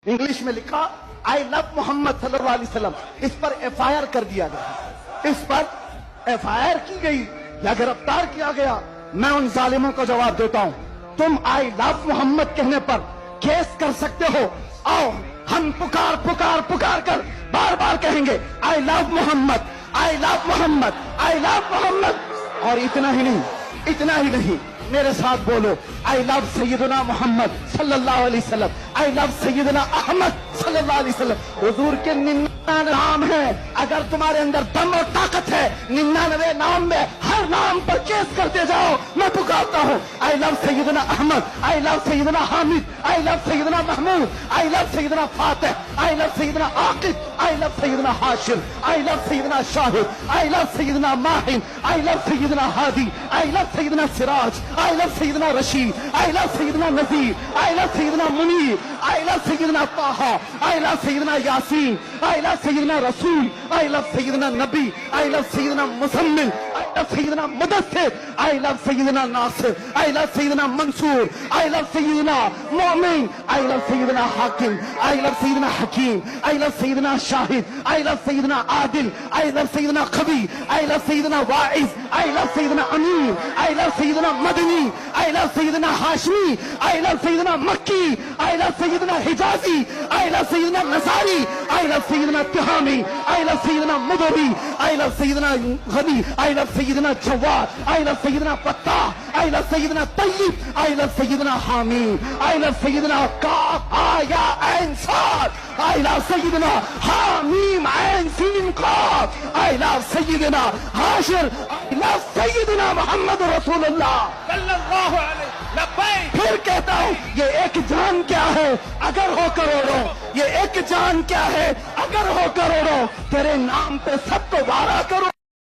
English में लिखा आई love Mohammad सल्लल्लाहु अलैहि वसल्लम। इस पर एफआईआर कर दिया गया, इस पर एफआईआर की गई या गिरफ्तार किया गया। मैं उन जालिमों को जवाब देता हूं, तुम आई लव मोहम्मद कहने पर केस कर सकते हो। आओ हम पुकार पुकार पुकार कर बार बार कहेंगे I love Mohammad, I love Mohammad, I love Mohammad. और इतना ही नहीं, इतना ही नहीं, मेरे साथ बोलो आई लव सैयदना मोहम्मद सल्लल्लाहु अलैहि वसल्लम, आई लव सैयदना अहमद सल्लल्लाहु अलैहि वसल्लम। हुजूर के 99 नाम है, अगर तुम्हारे अंदर दम और ताकत है 99 नाम में हर नाम पर केस करते जाओ। मैं पुकारता हूँ I love Sayyidina Ahmad, I love Sayyidina Hamid, I love Sayyidina Mahmud, I love Sayyidina Fatih, I love Sayyidina Aqib, I love Sayyidina Hashir, I love Sayyidina Shahid, I love Sayyidina Mahin, I love Sayyidina Hadi, I love Sayyidina Siraj, I love Sayyidina Rashid, I love Sayyidina Nazir, I love Sayyidina Munir, I love Sayyidina Taha, I love Sayyidina Yasin, I love Sayyidina Rasul, I love Syedna Nabi, I love Sayyidina Muzammil, I love Sayyidina Mudassir, I love Sayyidina Nasir, I love Sayyidina Mansur, I love Sayyidina Momin, I love Sayyidina Hakim, I love Sayyidina Hakeem, I love Sayyidina Shahid, I love Sayyidina Adil, I love Sayyidina Khabir, I love Sayyidina Waiz, I love Sayyidina Amir, I love Sayyidina Madani, I love Sayyidina Hashmi, I love Sayyidina Makki, I love Sayyidina Hijazi, I love Sayyidina nursery, I love Sayyidina Tihami, I love Sayyidina Mudri, I love Sayyidina Ghani, I love Sayyidina Jawad, I love Sayyidina Fattah, I love Sayyidina Tayyab, I love Sayyidina Hami, I love Sayyidina काफ आया ऐन साद, I love Sayyidina हामीम ऐन सीन काफ, I love Sayyidina Hashir, I love Sayyidina Muhammad रसूलुल्लाह सल्लल्लाहु अलैहि लब्बैक। फिर कहता हूँ ये एक जान क्या है अगर हो करोड़ों, ये एक जान क्या है अगर हो करोड़ों, तेरे नाम पे सबको वारा करूं।